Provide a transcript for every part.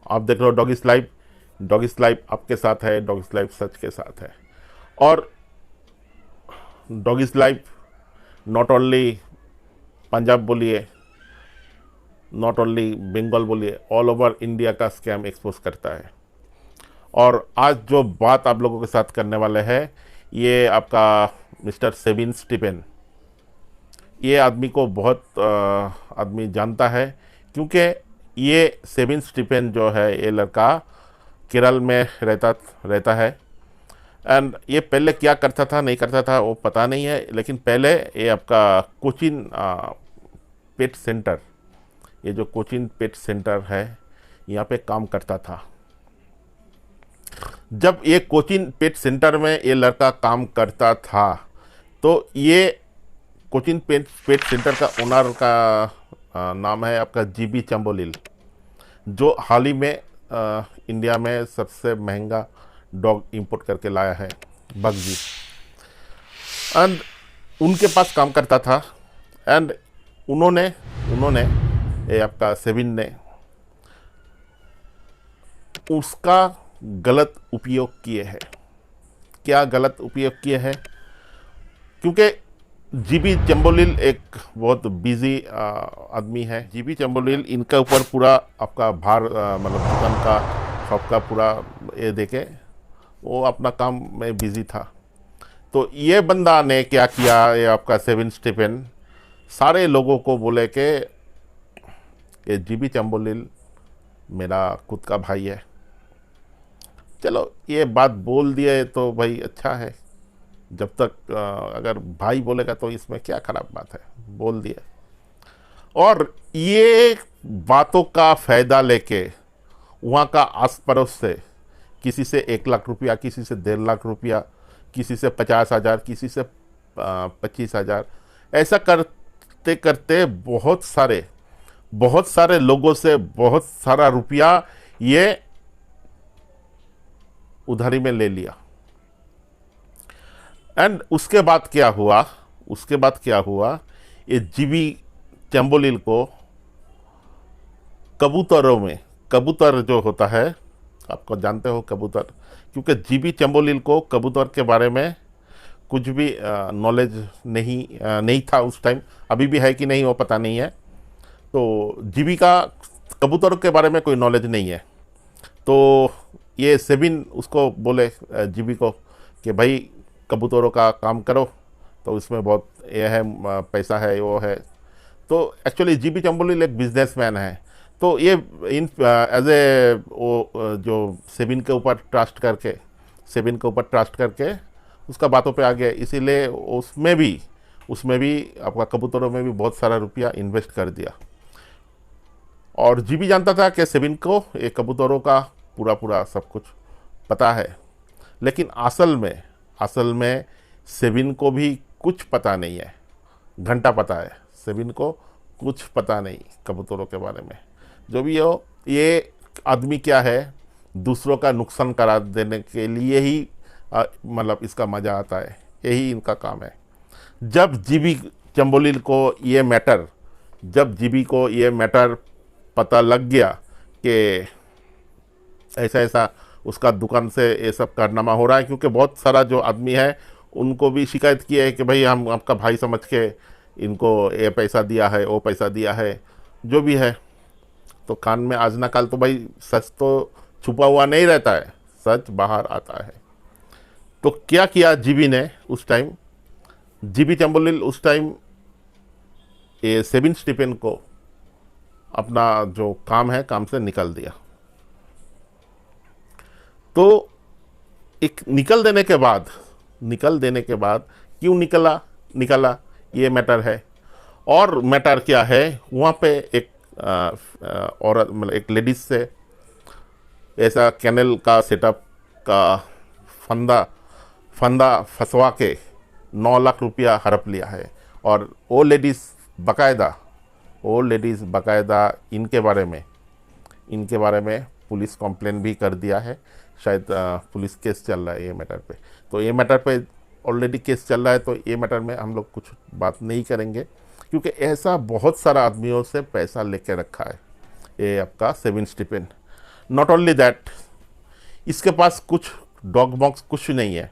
आप देख रहे हो डॉगिस लाइफ आपके साथ है, डॉगिस लाइफ सच के साथ है। और डॉगिस लाइफ नॉट ओनली पंजाब बोलिए, नॉट ओनली बंगाल बोलिए, ऑल ओवर इंडिया का स्कैम एक्सपोज करता है। और आज जो बात आप लोगों के साथ करने वाले हैं, ये आपका मिस्टर सेविन स्टीफन। ये आदमी को बहुत आदमी जानता है, क्योंकि ये सेविन स्टीफन जो है, ये लड़का केरल में रहता है। एंड ये पहले क्या करता था नहीं करता था वो पता नहीं है, लेकिन पहले ये आपका कोचिन पेट सेंटर, ये जो कोचिन पेट सेंटर है, यहाँ पे काम करता था। जब ये कोचिन पेट सेंटर में ये लड़का काम करता था, तो ये कोचिन पेट सेंटर का ओनर का नाम है आपका जीबी चंबोलिल, जो हाल ही में इंडिया में सबसे महंगा डॉग इंपोर्ट करके लाया है, बग्जी। एंड उनके पास काम करता था। एंड उन्होंने ये आपका सेविन ने उसका गलत उपयोग किए हैं। क्या गलत उपयोग किए हैं? क्योंकि जीबी चंबोलिल एक बहुत बिजी आदमी है। जीबी चंबोलिल इनका ऊपर पूरा आपका भार मतलब दुकान का सबका पूरा ये देके वो अपना काम में बिजी था। तो ये बंदा ने क्या किया, ये आपका सेविन स्टीफन सारे लोगों को बोले कि ये जीबी चंबोलिल मेरा खुद का भाई है। चलो ये बात बोल दिए तो भाई अच्छा है, जब तक अगर भाई बोलेगा तो इसमें क्या खराब बात है, बोल दिया। और ये बातों का फ़ायदा लेके वहाँ का आस पड़ोस से किसी से 1 लाख रुपया, किसी से 1.5 लाख रुपया, किसी से 50,000, किसी से 25,000, ऐसा करते करते बहुत सारे लोगों से बहुत सारा रुपया ये उधारी में ले लिया। एंड उसके बाद क्या हुआ, ये जीबी चंबोलिल को कबूतर जो होता है, आपको जानते हो कबूतर, क्योंकि जीबी चंबोलिल को कबूतर के बारे में कुछ भी नॉलेज नहीं था उस टाइम। अभी भी है कि नहीं वो पता नहीं है। तो जीबी का कबूतरों के बारे में कोई नॉलेज नहीं है। तो ये सेविन उसको बोले जीबी को कि भाई कबूतरों का काम करो, तो उसमें बहुत ये है, पैसा है, वो है। तो एक्चुअली जीबी चंबोलिल एक बिजनेसमैन है। तो ये एज ए वो जो सेविन के ऊपर ट्रस्ट करके उसका बातों पे आ गया, इसीलिए उसमें भी आपका कबूतरों में भी बहुत सारा रुपया इन्वेस्ट कर दिया। और जीबी जानता था कि सेविन को ये कबूतरों का पूरा सब कुछ पता है, लेकिन असल में सेविन को भी कुछ पता नहीं है। घंटा पता है, सेविन को कुछ पता नहीं कबूतरों के बारे में। जो भी हो, ये आदमी क्या है, दूसरों का नुकसान करा देने के लिए ही मतलब इसका मज़ा आता है, यही इनका काम है। जब जीबी चंबोलिल को ये मैटर पता लग गया कि ऐसा उसका दुकान से ये सब कारनामा हो रहा है, क्योंकि बहुत सारा जो आदमी है उनको भी शिकायत किया है कि भाई हम आपका भाई समझ के इनको ये पैसा दिया है, वो पैसा दिया है, जो भी है। तो कान में आज ना काल तो भाई सच तो छुपा हुआ नहीं रहता है, सच बाहर आता है। तो क्या किया जीबी चंबोलिल उस टाइम ये सेविन स्टीफन को अपना जो काम है, काम से निकाल दिया। तो एक निकल देने के बाद क्यों निकला ये मैटर है। और मैटर क्या है, वहाँ पे एक औरत मतलब एक लेडीज से ऐसा कैनल का सेटअप का फंदा फंसवा के 9 लाख रुपया हड़प लिया है। और वो लेडीज़ बकायदा इनके बारे में पुलिस कंप्लेन भी कर दिया है। शायद पुलिस केस चल रहा है ये मैटर पे। तो ये मैटर पे ऑलरेडी केस चल रहा है, तो ये मैटर में हम लोग कुछ बात नहीं करेंगे, क्योंकि ऐसा बहुत सारा आदमियों से पैसा लेके रखा है ये आपका सेविन स्टीफन। नॉट ओनली दैट, इसके पास कुछ डॉग बॉक्स कुछ नहीं है।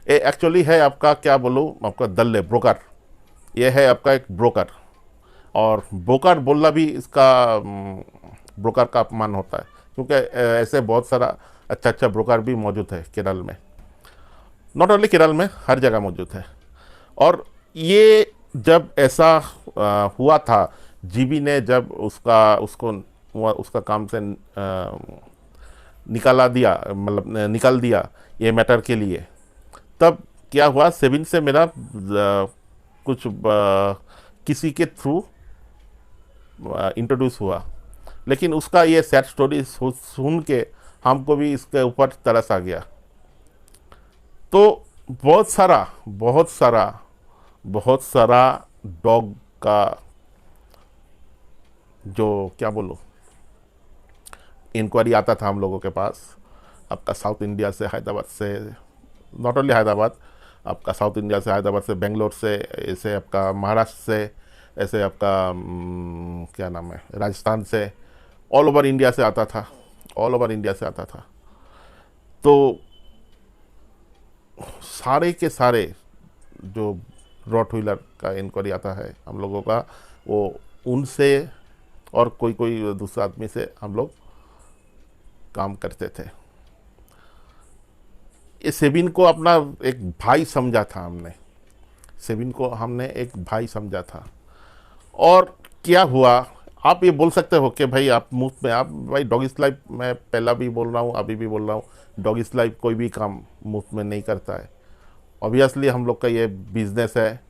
ये एक्चुअली है आपका, क्या बोलूँ, आपका दल्ले ब्रोकर। ये है आपका एक ब्रोकर, और ब्रोकर बोलना भी इसका ब्रोकर का अपमान होता है, क्योंकि ऐसे बहुत सारा अच्छा अच्छा ब्रोकर भी मौजूद है केरल में। नॉट ओनली केरल में, हर जगह मौजूद है। और ये जब ऐसा हुआ था, जीबी ने जब उसका काम से निकाला दिया, मतलब निकाल दिया ये मैटर के लिए, तब क्या हुआ, सेविन से मेरा कुछ किसी के थ्रू इंट्रोड्यूस हुआ। लेकिन उसका ये सैड स्टोरी सुन के हमको भी इसके ऊपर तरस आ गया। तो बहुत सारा बहुत सारा बहुत सारा डॉग का, जो क्या बोलूँ, इंक्वायरी आता था हम लोगों के पास, आपका साउथ इंडिया से, हैदराबाद से, नॉट ओनली हैदराबाद, आपका साउथ इंडिया से, हैदराबाद से, बेंगलोर से, ऐसे आपका महाराष्ट्र से, ऐसे आपका क्या नाम है, राजस्थान से, ऑल ओवर इंडिया से आता था, ऑल ओवर इंडिया से आता था। तो सारे के सारे जो रॉट व्हीलर का इंक्वायरी आता है हम लोगों का, वो उनसे और कोई कोई दूसरा आदमी से हम लोग काम करते थे। ये सेबिन को अपना एक भाई समझा था हमने, सेबिन को हमने एक भाई समझा था। और क्या हुआ, आप ये बोल सकते हो कि भाई आप मुफ्त में, आप भाई डॉगिस लाइफ, मैं पहला भी बोल रहा हूँ, अभी भी बोल रहा हूँ, डॉगिस लाइफ कोई भी काम मुफ्त में नहीं करता है। ऑब्वियसली हम लोग का ये बिजनेस है,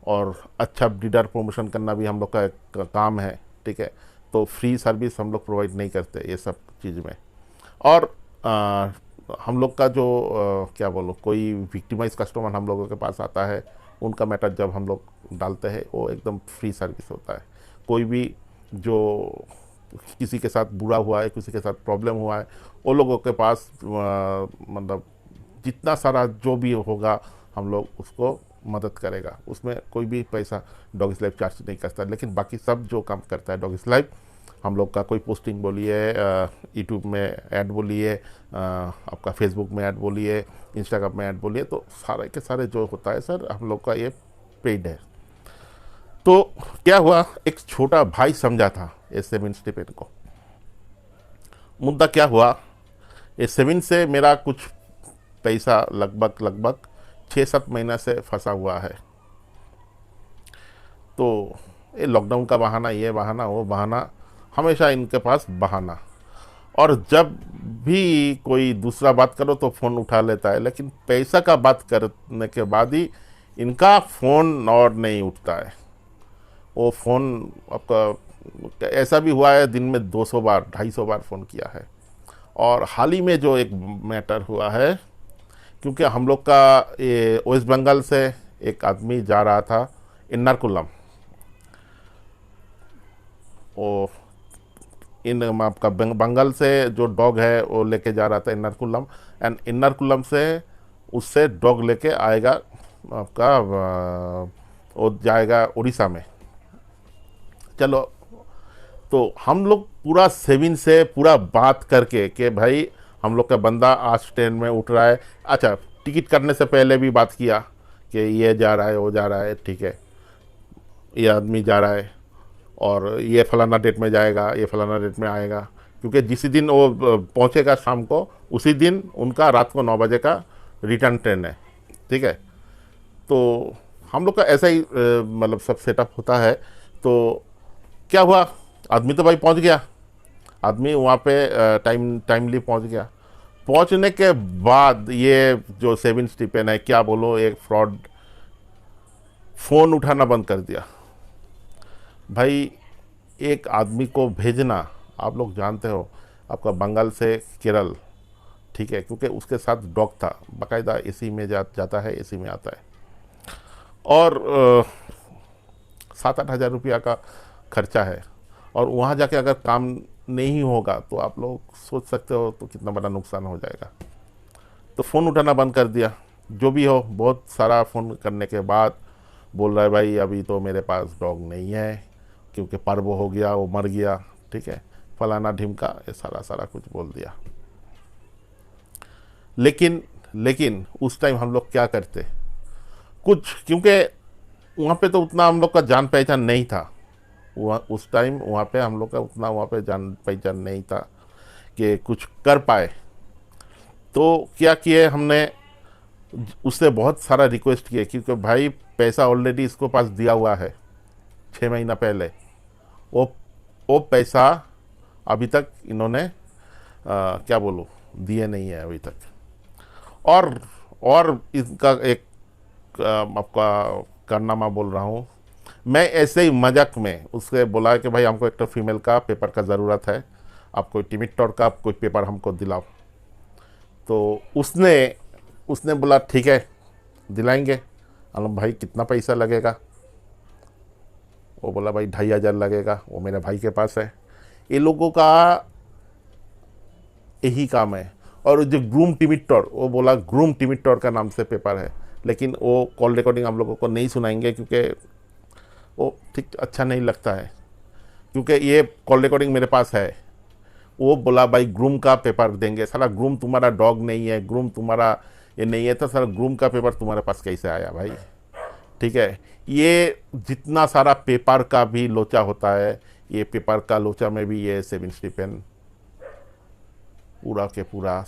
और अच्छा ब्रीडर प्रमोशन करना भी हम लोग का एक काम है, ठीक है। तो फ्री सर्विस हम लोग प्रोवाइड नहीं करते ये सब चीज़ में। और हम लोग का जो क्या बोलो, कोई विक्टिमाइज कस्टमर हम लोगों के पास आता है, उनका मैटर जब हम लोग डालते हैं, वो एकदम फ्री सर्विस होता है। कोई भी जो किसी के साथ बुरा हुआ है, किसी के साथ प्रॉब्लम हुआ है, वो लोगों के पास मतलब जितना सारा जो भी होगा हम लोग उसको मदद करेगा, उसमें कोई भी पैसा डॉगिस लाइफ चार्ज नहीं करता। लेकिन बाकी सब जो काम करता है डॉगिस लाइफ, हम लोग का कोई पोस्टिंग बोलिए, यूट्यूब में ऐड बोलिए, आपका फेसबुक में ऐड बोलिए, इंस्टाग्राम में ऐड बोलिए, तो सारे के सारे जो होता है सर, हम लोग का ये पेड है। तो क्या हुआ, एक छोटा भाई समझा था ये सेविन स्टीफन को। मुद्दा क्या हुआ, ये सेविन से मेरा कुछ पैसा लगभग 6-7 महीना से फंसा हुआ है। तो ये लॉकडाउन का बहाना, ये बहाना, वो बहाना, हमेशा इनके पास बहाना। और जब भी कोई दूसरा बात करो तो फ़ोन उठा लेता है, लेकिन पैसा का बात करने के बाद ही इनका फ़ोन और नहीं उठता है। वो फ़ोन आपका ऐसा भी हुआ है, दिन में 200 बार 250 बार फ़ोन किया है। और हाल ही में जो एक मैटर हुआ है, क्योंकि हम लोग का ये वेस्ट बंगाल से एक आदमी जा रहा था एर्नाकुलम, वो इन आपका बंगाल से जो डॉग है वो लेके जा रहा था एर्नाकुलम, एंड एर्नाकुलम से उससे डॉग लेके आएगा आपका वो जाएगा उड़ीसा में। चलो, तो हम लोग पूरा सेविन से पूरा बात करके कि भाई हम लोग का बंदा आज ट्रेन में उठ रहा है। अच्छा, टिकट करने से पहले भी बात किया कि ये जा रहा है, वो जा रहा है, ठीक है, ये आदमी जा रहा है और ये फलाना डेट में जाएगा, ये फलाना डेट में आएगा, क्योंकि जिस दिन वो पहुंचेगा शाम को, उसी दिन उनका रात को 9 बजे का रिटर्न ट्रेन है, ठीक है। तो हम लोग का ऐसा ही मतलब सब सेटअप होता है। तो क्या हुआ, आदमी तो भाई पहुंच गया, आदमी वहाँ पे टाइमली पहुंच गया। पहुंचने के बाद ये जो सेविन स्टीफन है, क्या बोलो, एक फ्रॉड, फ़ोन उठाना बंद कर दिया। भाई एक आदमी को भेजना, आप लोग जानते हो, आपका बंगाल से केरल, ठीक है, क्योंकि उसके साथ डॉग था, बाकायदा एसी में जाता है, एसी में आता है, और 7-8 हज़ार रुपया का खर्चा है। और वहाँ जाके अगर काम नहीं होगा तो आप लोग सोच सकते हो तो कितना बड़ा नुकसान हो जाएगा। तो फ़ोन उठाना बंद कर दिया। जो भी हो, बहुत सारा फ़ोन करने के बाद बोल रहा है भाई अभी तो मेरे पास डॉग नहीं है, क्योंकि पर्व हो गया, वो मर गया, ठीक है। फलाना ढिमका, ये सारा सारा कुछ बोल दिया। लेकिन उस टाइम हम लोग क्या करते कुछ, क्योंकि वहाँ पे तो उतना हम लोग का जान पहचान नहीं था। वहाँ उस टाइम वहाँ पे हम लोग का उतना वहाँ पे जान पहचान नहीं था कि कुछ कर पाए। तो क्या किए हमने, उससे बहुत सारा रिक्वेस्ट किए, क्योंकि भाई पैसा ऑलरेडी इसको पास दिया हुआ है 6 महीना पहले। वो वो पैसा अभी तक इन्होंने क्या बोलूँ दिए नहीं है अभी तक। और इसका एक आपका कारनामा बोल रहा हूँ। मैं ऐसे ही मजाक में उससे बोला कि भाई हमको एक तो फीमेल का पेपर का ज़रूरत है, आप कोई टिमिटोर का कोई पेपर हमको दिलाओ। तो उसने उसने बोला ठीक है दिलाएंगे। हम भाई कितना पैसा लगेगा? वो बोला भाई 2500 लगेगा, वो मेरे भाई के पास है। ये लोगों का यही काम है। और जो ग्रूम टिमिटोर, वो बोला ग्रूम टिमिटोर का नाम से पेपर है, लेकिन वो कॉल रिकॉर्डिंग हम लोगों को नहीं सुनाएंगे क्योंकि वो ठीक अच्छा नहीं लगता है, क्योंकि ये कॉल रिकॉर्डिंग मेरे पास है। वो बोला भाई ग्रूम का पेपर देंगे। साला ग्रूम तुम्हारा डॉग नहीं है, ग्रूम तुम्हारा ये नहीं है, तो सारा ग्रूम का पेपर तुम्हारे पास कैसे आया भाई? ठीक है, ये जितना सारा पेपर का भी लोचा होता है, ये पेपर का लोचा में भी ये सेविन स्टीफन पूरा के पूरा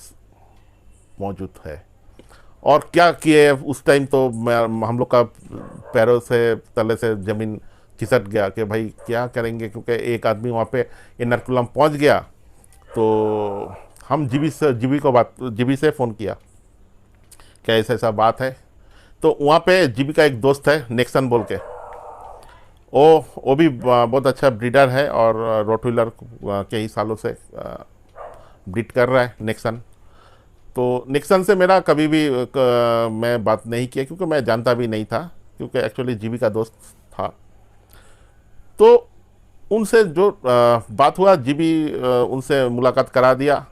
मौजूद है। और क्या किए उस टाइम, तो हम लोग का पैरों से तले से ज़मीन खिसक गया कि भाई क्या करेंगे, क्योंकि एक आदमी वहाँ पे एर्नाकुलम पहुँच गया। तो हम जीबी से फ़ोन किया क्या ऐसा ऐसा बात है। तो वहाँ पे जीबी का एक दोस्त है नेक्सन बोल के, वो भी बहुत अच्छा ब्रीडर है और रोटविलर के ही सालों से ब्रीड कर रहा है नेक्सन। तो निक्सन से मेरा कभी भी मैं बात नहीं किया, क्योंकि मैं जानता भी नहीं था, क्योंकि एक्चुअली जीबी का दोस्त था। तो उनसे जो बात हुआ, जीबी उनसे मुलाकात करा दिया।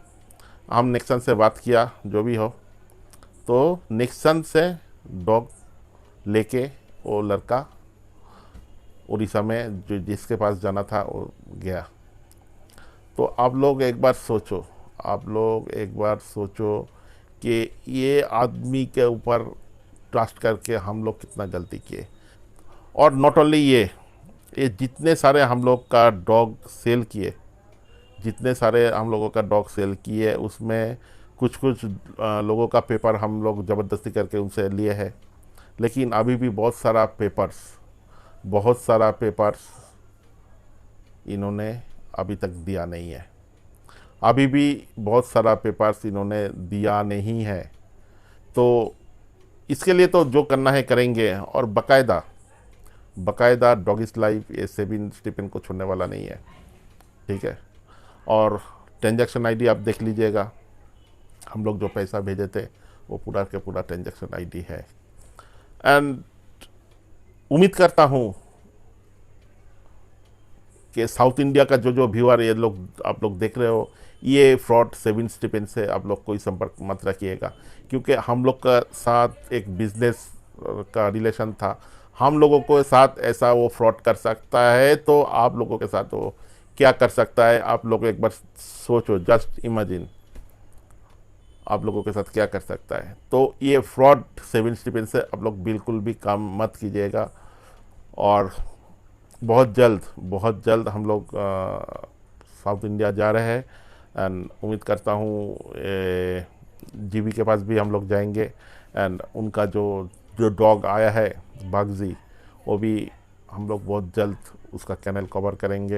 हम निक्सन से बात किया जो भी हो। तो निक्सन से डॉग लेके वो लड़का उड़ीसा में जो जिसके पास जाना था वो गया। तो आप लोग एक बार सोचो कि ये आदमी के ऊपर ट्रस्ट करके हम लोग कितना गलती किए। और नॉट ओनली ये जितने सारे हम लोग का डॉग सेल किए, उसमें कुछ लोगों का पेपर हम लोग ज़बरदस्ती करके उनसे लिए हैं। लेकिन अभी भी बहुत सारा पेपर्स इन्होंने अभी तक दिया नहीं है। अभी भी बहुत सारा पेपर्स इन्होंने दिया नहीं है। तो इसके लिए तो जो करना है करेंगे। और बकायदा डॉगिस लाइफ ये सेविन स्टीफन को छोड़ने वाला नहीं है, ठीक है। और ट्रांजैक्शन आईडी आप देख लीजिएगा, हम लोग जो पैसा भेजे थे वो पूरा के पूरा ट्रांजैक्शन आईडी है। एंड उम्मीद करता हूँ कि साउथ इंडिया का जो व्यूअर ये लोग आप लोग देख रहे हो, ये फ्रॉड सेविन स्टीफन से आप लोग कोई संपर्क मत रखिएगा, क्योंकि हम लोग का साथ एक बिजनेस का रिलेशन था। हम लोगों के साथ ऐसा वो फ्रॉड कर सकता है, तो आप लोगों के साथ वो क्या कर सकता है? आप लोग एक बार सोचो, जस्ट इमेजिन आप लोगों के साथ क्या कर सकता है। तो ये फ्रॉड सेविन स्टीफन से आप लोग बिल्कुल भी काम मत कीजिएगा। और बहुत जल्द हम लोग साउथ इंडिया जा रहे हैं। एंड उम्मीद करता हूँ जीबी के पास भी हम लोग जाएंगे। एंड उनका जो डॉग आया है बागजी, वो भी हम लोग बहुत जल्द उसका कैनल कवर करेंगे।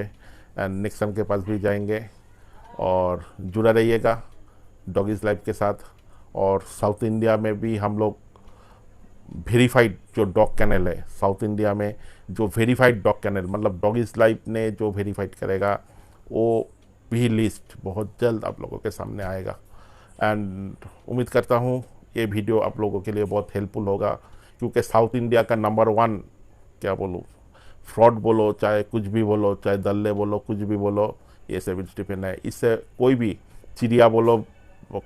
एंड निक्सन के पास भी जाएंगे। और जुड़ा रहिएगा डॉगिस लाइफ के साथ। और साउथ इंडिया में भी हम लोग वेरीफाइड जो डॉग कैनल है, साउथ इंडिया में जो वेरीफाइड डॉग कैनल, मतलब डॉगिस लाइफ ने जो वेरीफाइड करेगा, वो भी लिस्ट बहुत जल्द आप लोगों के सामने आएगा। एंड उम्मीद करता हूँ ये वीडियो आप लोगों के लिए बहुत हेल्पफुल होगा, क्योंकि साउथ इंडिया का नंबर 1 क्या बोलूँ, फ्रॉड बोलो चाहे कुछ भी बोलो, चाहे दल्ले बोलो, कुछ भी बोलो, ये सेविन स्टीफन है। इससे कोई भी चिड़िया बोलो,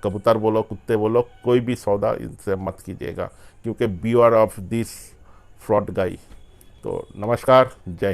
कबूतर बोलो, कुत्ते बोलो, कोई भी सौदा इनसे मत कीजिएगा, क्योंकि बीवर ऑफ दिस फ्रॉड गाई। तो नमस्कार, जय हिंद।